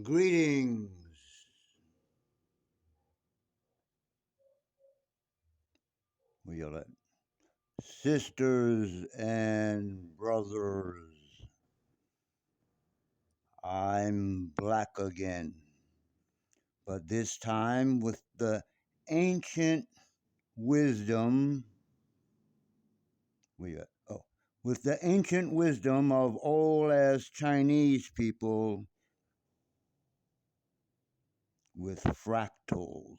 Greetings. We yell at sisters and brothers. I'm black again, but this time with the ancient wisdom. With the ancient wisdom of old as Chinese people with fractals.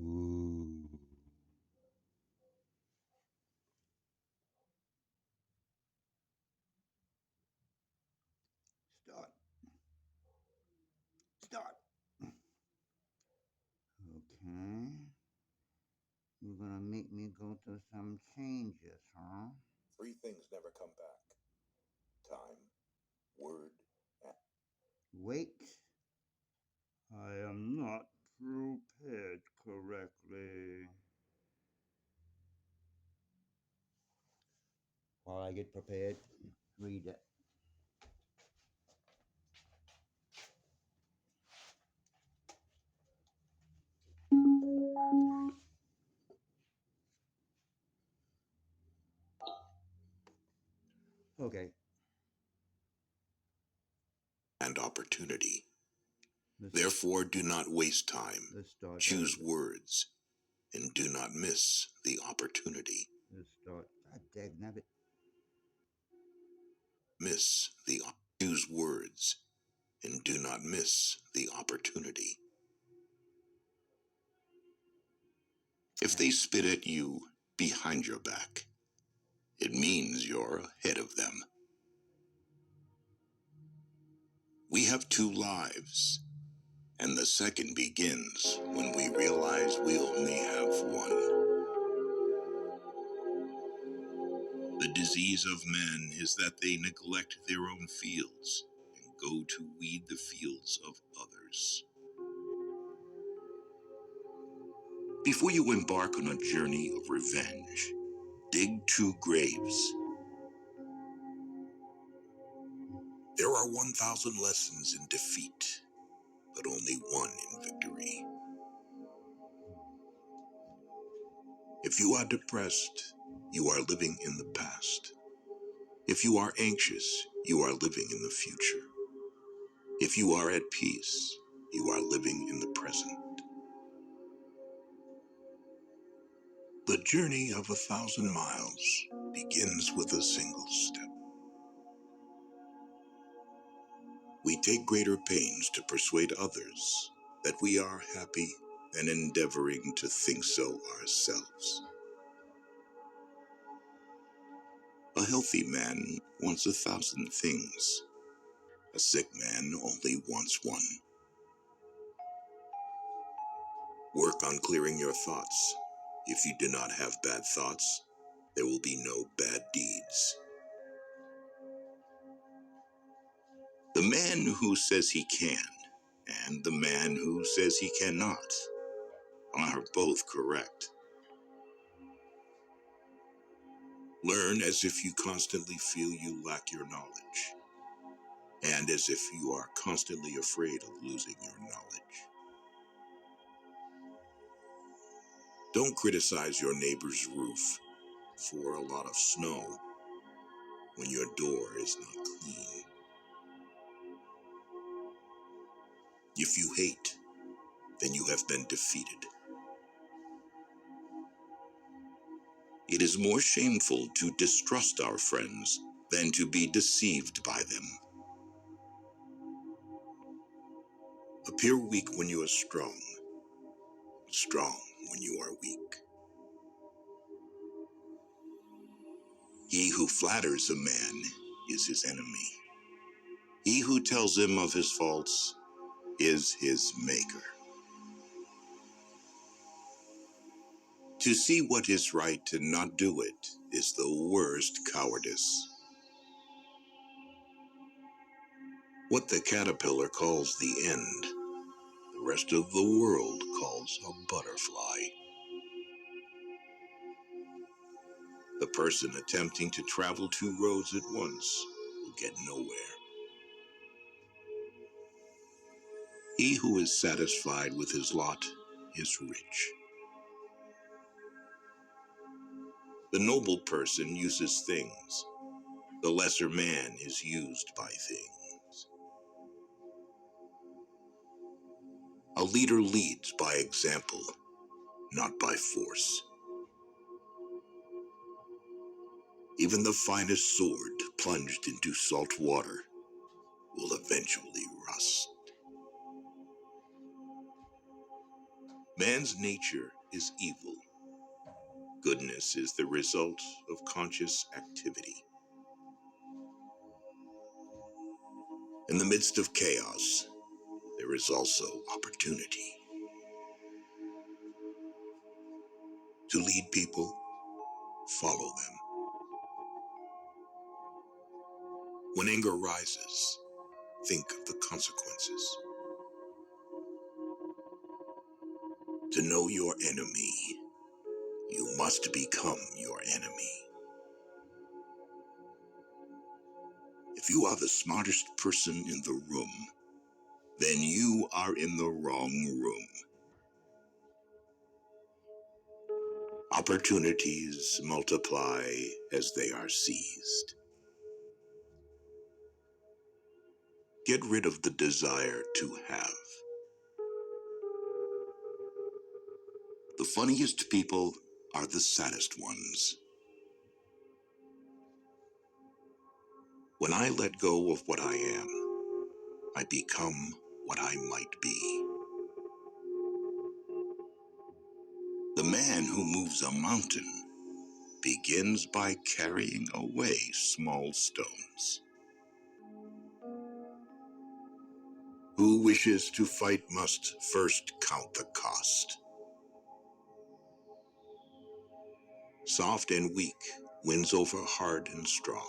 Ooh. Start. Start. Okay. You're gonna make me go through some changes, huh? Three things never come back: time, word, and... Wait. I am not prepared correctly. While I get prepared, read it. Okay. and opportunity. Let's, Therefore, do not waste time. let's start. Choose words, and do not miss the opportunity. Let's start. God dang it. Miss the choose words, and do not miss the opportunity. If they spit at you behind your back, it means you're ahead of them. We have two lives, and the second begins when we realize we only have one. The disease of men is that they neglect their own fields and go to weed the fields of others. Before you embark on a journey of revenge, dig 2 graves. There are 1,000 lessons in defeat, but only one in victory. If you are depressed, you are living in the past. If you are anxious, you are living in the future. If you are at peace, you are living in the present. The journey of 1,000 miles begins with a single step. We take greater pains to persuade others that we are happy than endeavoring to think so ourselves. A healthy man wants 1,000 things. A sick man only wants one. Work on clearing your thoughts. If you do not have bad thoughts, there will be no bad deeds. The man who says he can and the man who says he cannot are both correct. Learn as if you constantly feel you lack your knowledge, and as if you are constantly afraid of losing your knowledge. Don't criticize your neighbor's roof for a lot of snow when your door is not clean. If you hate, then you have been defeated. It is more shameful to distrust our friends than to be deceived by them. Appear weak when you are strong, strong when you are weak. He who flatters a man is his enemy. He who tells him of his faults is his maker. To see what is right and not do it is the worst cowardice. What the caterpillar calls the end, the rest of the world calls a butterfly. The person attempting to travel 2 roads at once will get nowhere. He who is satisfied with his lot is rich. The noble person uses things. The lesser man is used by things. A leader leads by example, not by force. Even the finest sword plunged into salt water will eventually rust. Man's nature is evil. Goodness is the result of conscious activity. In the midst of chaos, there is also opportunity. To lead people, follow them. When anger rises, think of the consequences. To know your enemy, you must become your enemy. If you are the smartest person in the room, then you are in the wrong room. Opportunities multiply as they are seized. Get rid of the desire to have. The funniest people are the saddest ones. When I let go of what I am, I become what I might be. The man who moves a mountain begins by carrying away small stones. Who wishes to fight must first count the cost. Soft and weak wins over hard and strong.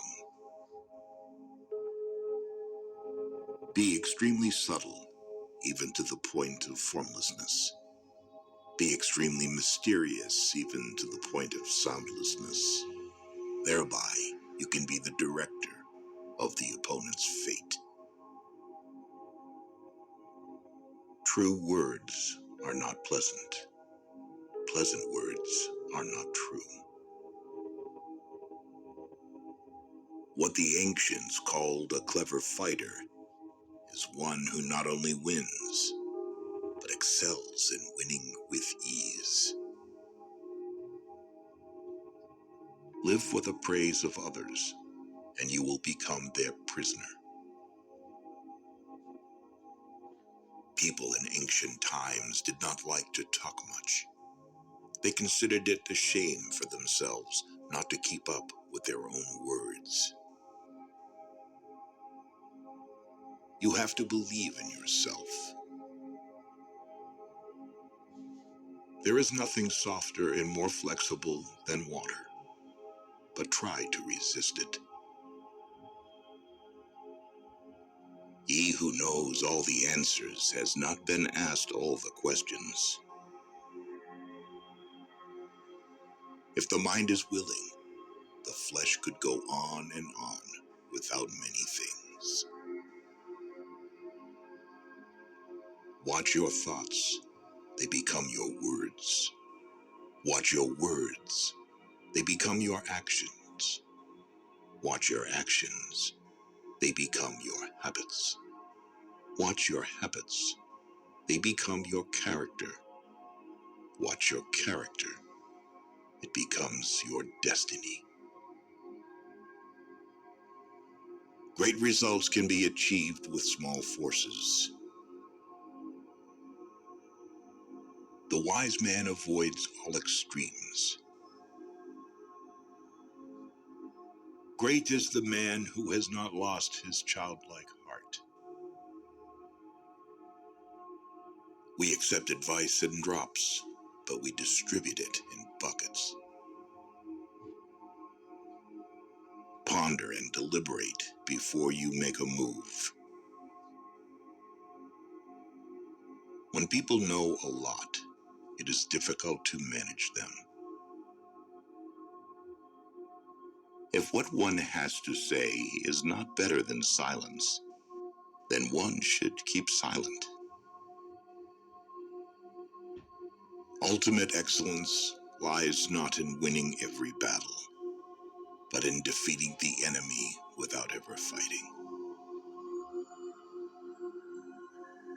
Be extremely subtle, even to the point of formlessness. Be extremely mysterious, even to the point of soundlessness. Thereby, you can be the director of the opponent's fate. True words are not pleasant. Pleasant words are not true. What the ancients called a clever fighter is one who not only wins, but excels in winning with ease. Live for the praise of others, and you will become their prisoner. People in ancient times did not like to talk much. They considered it a shame for themselves not to keep up with their own words. You have to believe in yourself. There is nothing softer and more flexible than water, but try to resist it. He who knows all the answers has not been asked all the questions. If the mind is willing, the flesh could go on and on without many things. Watch your thoughts, they become your words. Watch your words, they become your actions. Watch your actions, they become your habits. Watch your habits, they become your character. Watch your character, it becomes your destiny. Great results can be achieved with small forces. The wise man avoids all extremes. Great is the man who has not lost his childlike heart. We accept advice in drops, but we distribute it in buckets. Ponder and deliberate before you make a move. When people know a lot, it is difficult to manage them. If what one has to say is not better than silence, then one should keep silent. Ultimate excellence lies not in winning every battle, but in defeating the enemy without ever fighting.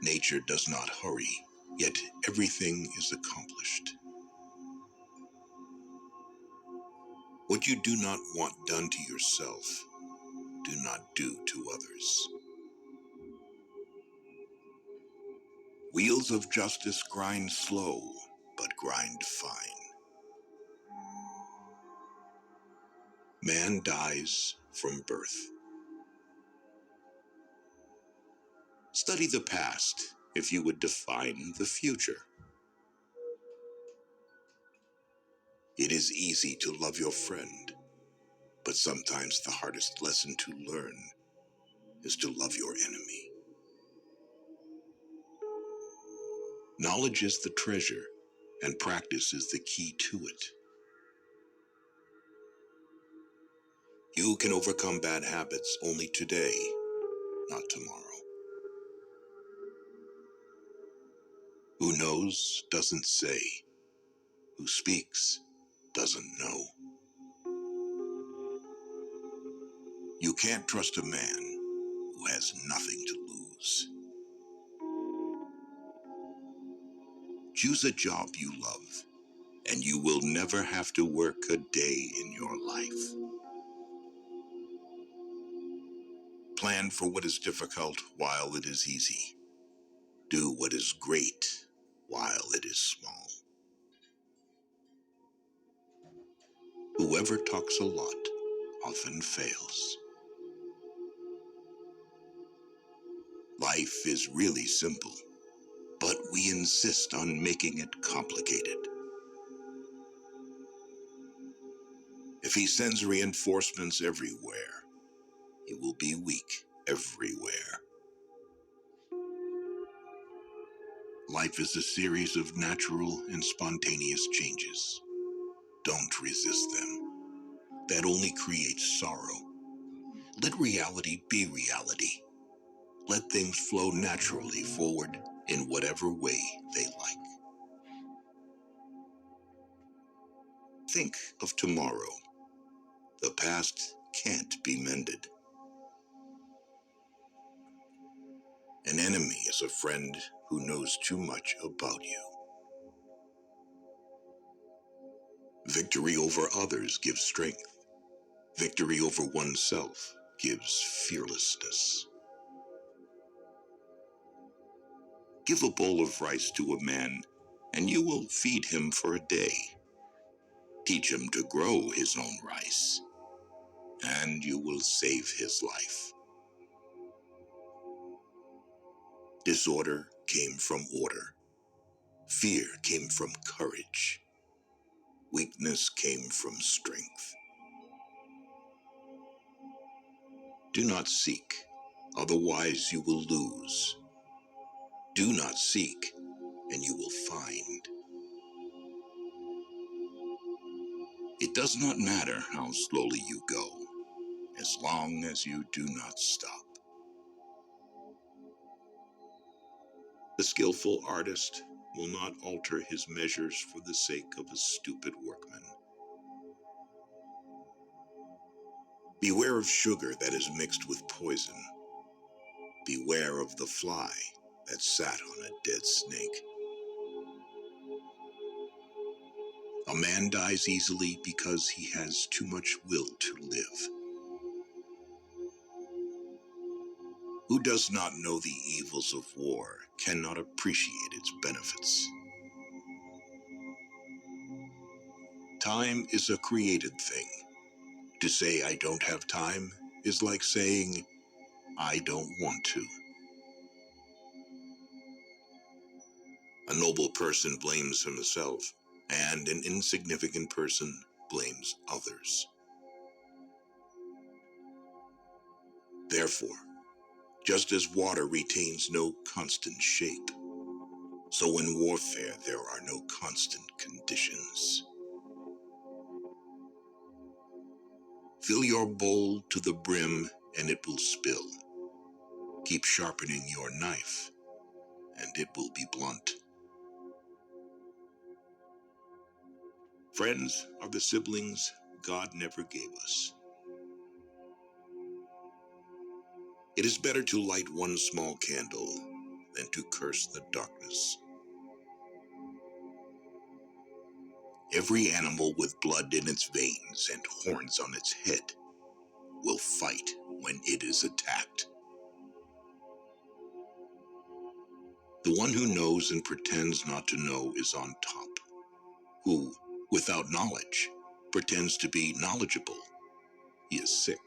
Nature does not hurry, yet everything is accomplished. What you do not want done to yourself, do not do to others. Wheels of justice grind slow, but grind fine. Man dies from birth. Study the past if you would define the future. It is easy to love your friend, but sometimes the hardest lesson to learn is to love your enemy. Knowledge is the treasure, and practice is the key to it. You can overcome bad habits only today, not tomorrow. Who knows doesn't say. Who speaks doesn't know. You can't trust a man who has nothing to lose. Choose a job you love, and you will never have to work a day in your life. Plan for what is difficult while it is easy. Do what is great while it is small. Whoever talks a lot often fails. Life is really simple, but we insist on making it complicated. If he sends reinforcements everywhere, he will be weak everywhere. Life is a series of natural and spontaneous changes. Don't resist them. That only creates sorrow. Let reality be reality. Let things flow naturally forward in whatever way they like. Think of tomorrow. The past can't be mended. An enemy is a friend who knows too much about you. Victory over others gives strength. Victory over oneself gives fearlessness. Give a bowl of rice to a man, and you will feed him for a day. Teach him to grow his own rice, and you will save his life. Disorder came from order. Fear came from courage. Weakness came from strength. Do not seek, otherwise you will lose. Do not seek, and you will find. It does not matter how slowly you go, as long as you do not stop. The skillful artist will not alter his measures for the sake of a stupid workman. Beware of sugar that is mixed with poison. Beware of the fly that sat on a dead snake. A man dies easily because he has too much will to live. Who does not know the evils of war cannot appreciate its benefits. Time is a created thing. To say I don't have time is like saying I don't want to. A noble person blames himself, and an insignificant person blames others. Therefore, just as water retains no constant shape, so in warfare there are no constant conditions. Fill your bowl to the brim and it will spill. Keep sharpening your knife and it will be blunt. Friends are the siblings God never gave us. It is better to light one small candle than to curse the darkness. Every animal with blood in its veins and horns on its head will fight when it is attacked. The one who knows and pretends not to know is on top, who, without knowledge, pretends to be knowledgeable. He is sick.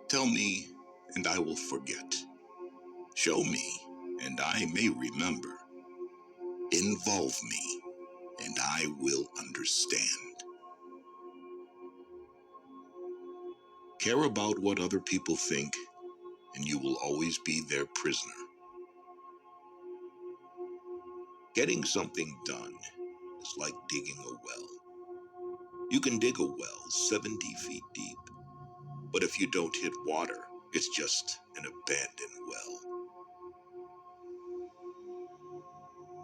Tell me, and I will forget. Show me, and I may remember. Involve me, and I will understand. Care about what other people think, and you will always be their prisoner. Getting something done is like digging a well. You can dig a well 70 feet deep, but if you don't hit water, it's just an abandoned well.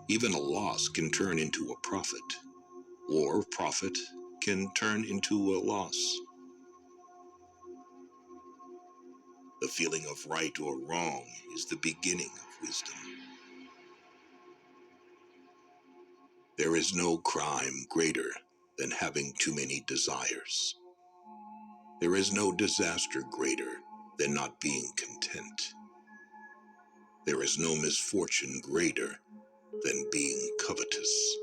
Even a loss can turn into a profit, or profit can turn into a loss. The feeling of right or wrong is the beginning of wisdom. There is no crime greater than having too many desires. There is no disaster greater than not being content. There is no misfortune greater than being covetous.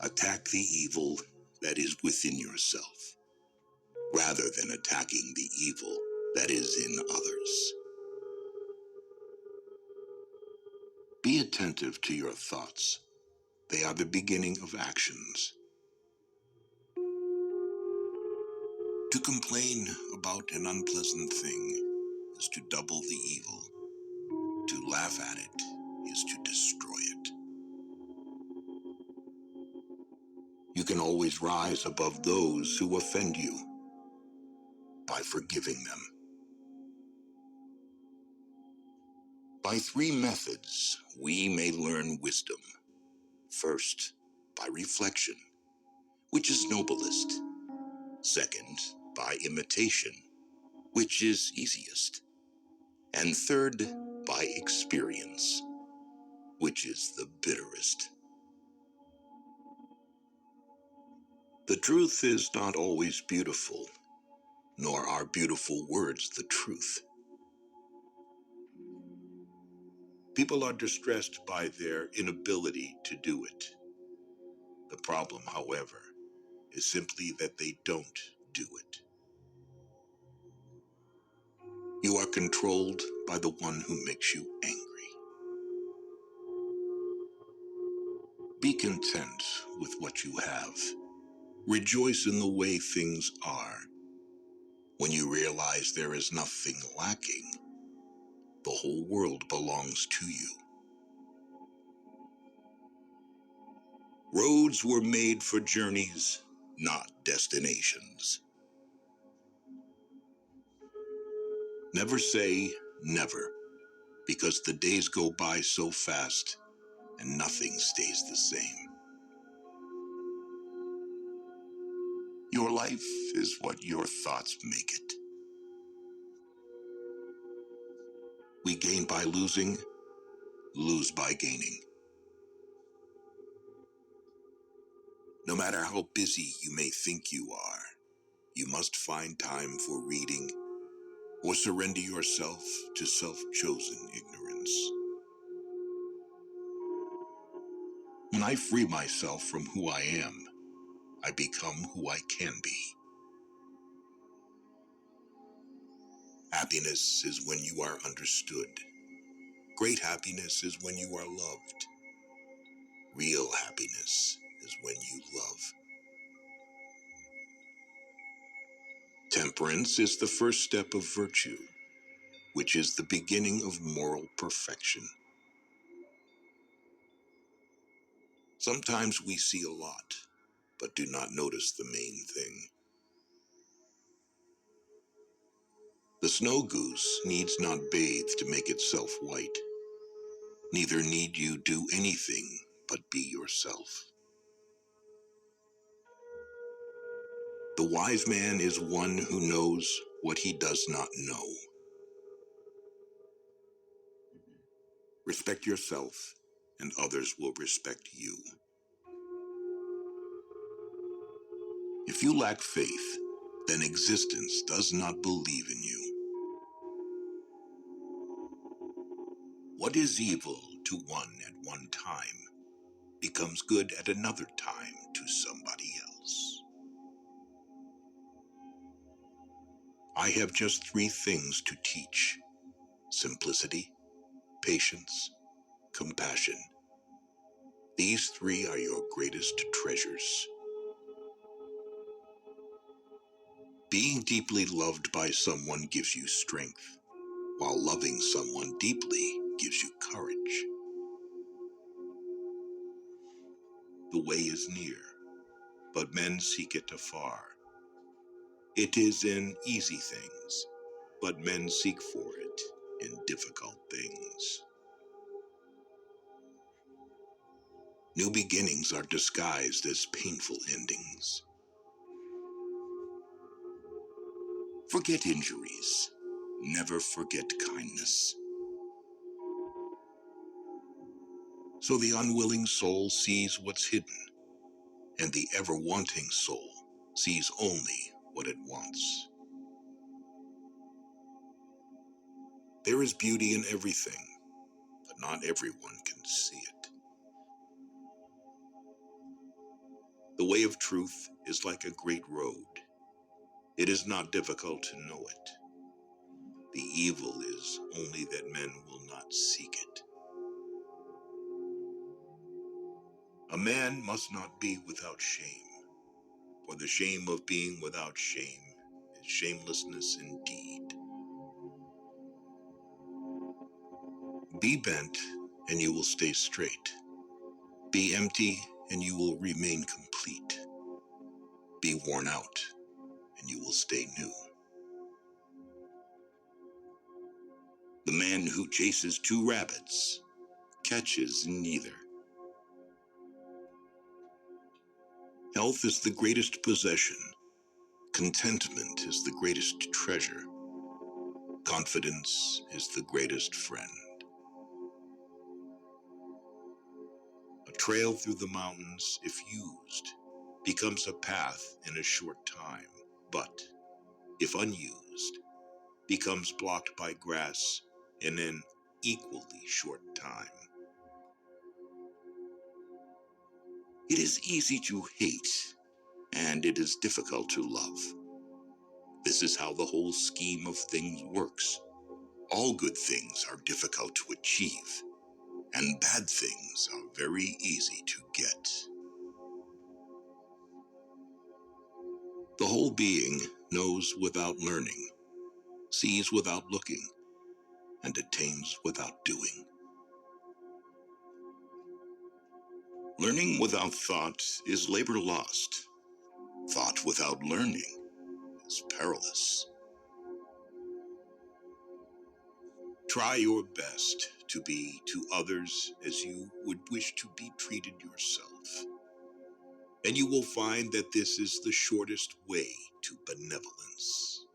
Attack the evil that is within yourself, rather than attacking the evil that is in others. Be attentive to your thoughts. They are the beginning of actions. To complain about an unpleasant thing is to double the evil. To laugh at it is to destroy it. You can always rise above those who offend you by forgiving them. By three methods, we may learn wisdom. First, by reflection, which is noblest. Second, by imitation, which is easiest. And third, by experience, which is the bitterest. The truth is not always beautiful, nor are beautiful words the truth. People are distressed by their inability to do it. The problem, however, is simply that they don't do it. You are controlled by the one who makes you angry. Be content with what you have. Rejoice in the way things are. When you realize there is nothing lacking, the whole world belongs to you. Roads were made for journeys, not destinations. Never say never, because the days go by so fast and nothing stays the same. Your life is what your thoughts make it. We gain by losing, lose by gaining. No matter how busy you may think you are, you must find time for reading or surrender yourself to self-chosen ignorance. When I free myself from who I am, I become who I can be. Happiness is when you are understood. Great happiness is when you are loved. Real happiness is when you love. Temperance is the first step of virtue, which is the beginning of moral perfection. Sometimes we see a lot, but do not notice the main thing. The snow goose needs not bathe to make itself white. Neither need you do anything but be yourself. The wise man is one who knows what he does not know. Respect yourself, and others will respect you. If you lack faith, then existence does not believe in you. What is evil to one at one time becomes good at another time to somebody else. I have just 3 things to teach: simplicity, patience, compassion. These 3 are your greatest treasures. Being deeply loved by someone gives you strength, while loving someone deeply gives you courage. The way is near, but men seek it afar. It is in easy things, but men seek for it in difficult things. New beginnings are disguised as painful endings. Forget injuries. Never forget kindness. So the unwilling soul sees what's hidden, and the ever-wanting soul sees only what it wants. There is beauty in everything, but not everyone can see it. The way of truth is like a great road. It is not difficult to know it. The evil is only that men will not seek it. A man must not be without shame, for the shame of being without shame is shamelessness indeed. Be bent, and you will stay straight. Be empty, and you will remain complete. Be worn out, and you will stay new. The man who chases 2 rabbits catches neither. Health is the greatest possession. Contentment is the greatest treasure. Confidence is the greatest friend. A trail through the mountains, if used, becomes a path in a short time, but, if unused, becomes blocked by grass in an equally short time. It is easy to hate, and it is difficult to love. This is how the whole scheme of things works. All good things are difficult to achieve, and bad things are very easy to get. The whole being knows without learning, sees without looking, and attains without doing. Learning without thought is labor lost. Thought without learning is perilous. Try your best to be to others as you would wish to be treated yourself, and you will find that this is the shortest way to benevolence.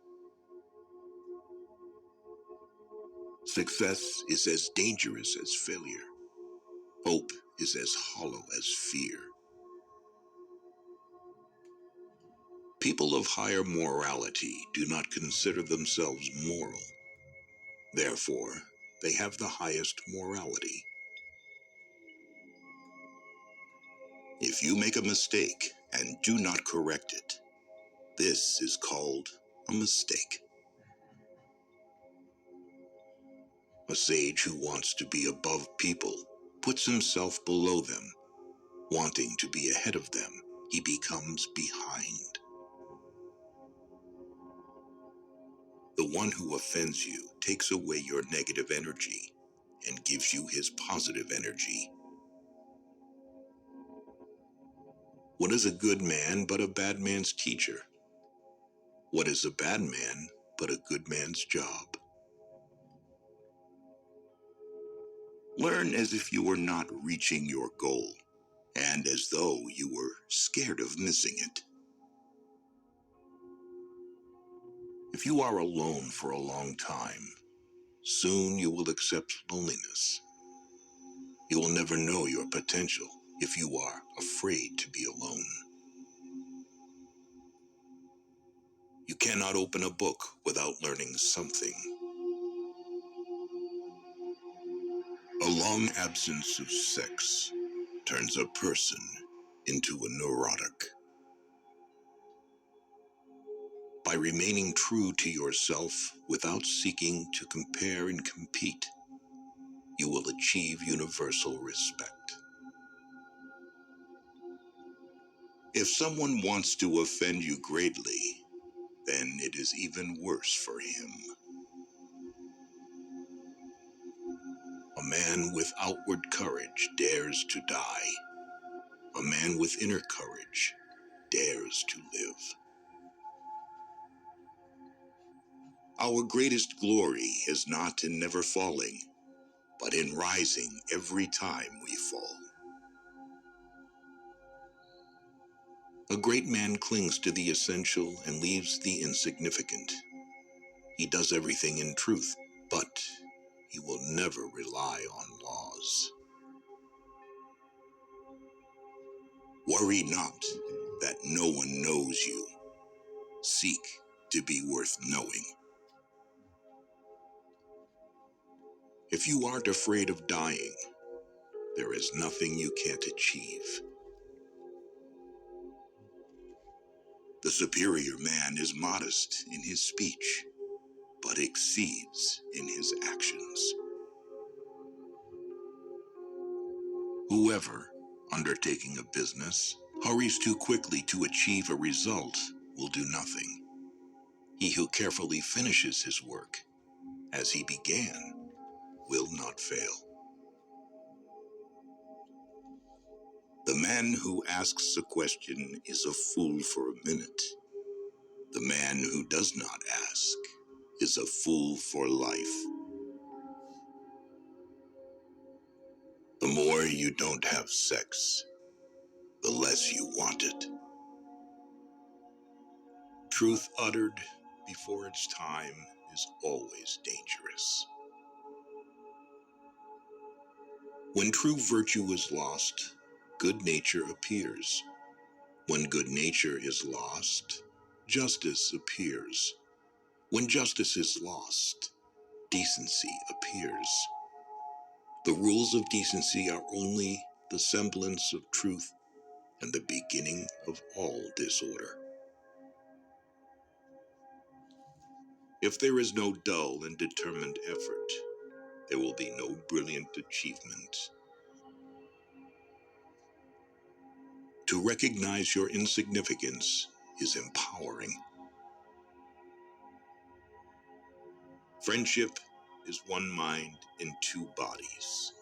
Success is as dangerous as failure. Hope is as hollow as fear. People of higher morality do not consider themselves moral. Therefore, they have the highest morality. If you make a mistake and do not correct it, this is called a mistake. A sage who wants to be above people puts himself below them. Wanting to be ahead of them, he becomes behind. The one who offends you takes away your negative energy and gives you his positive energy. What is a good man but a bad man's teacher? What is a bad man but a good man's job? Learn as if you were not reaching your goal, and as though you were scared of missing it. If you are alone for a long time, soon you will accept loneliness. You will never know your potential if you are afraid to be alone. You cannot open a book without learning something. A long absence of sex turns a person into a neurotic. By remaining true to yourself without seeking to compare and compete, you will achieve universal respect. If someone wants to offend you greatly, then it is even worse for him. A man with outward courage dares to die. A man with inner courage dares to live. Our greatest glory is not in never falling, but in rising every time we fall. A great man clings to the essential and leaves the insignificant. He does everything in truth, but he will never rely on laws. Worry not that no one knows you. Seek to be worth knowing. If you aren't afraid of dying, there is nothing you can't achieve. The superior man is modest in his speech, but exceeds in his actions. Whoever, undertaking a business, hurries too quickly to achieve a result will do nothing. He who carefully finishes his work, as he began, will not fail. The man who asks a question is a fool for a minute. The man who does not ask is a fool for life. The more you don't have sex, the less you want it. Truth uttered before its time is always dangerous. When true virtue is lost, good nature appears. When good nature is lost, justice appears. When justice is lost, decency appears. The rules of decency are only the semblance of truth and the beginning of all disorder. If there is no dull and determined effort, there will be no brilliant achievement. To recognize your insignificance is empowering. Friendship is one mind in two bodies.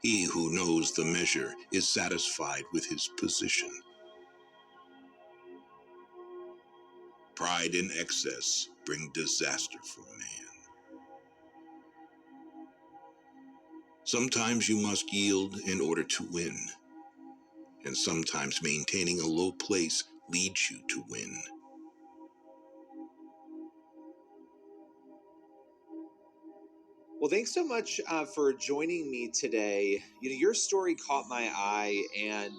He who knows the measure is satisfied with his position. Pride and excess bring disaster for man. Sometimes you must yield in order to win, and sometimes maintaining a low place leads you to win. Well, thanks so much for joining me today. Your story caught my eye, and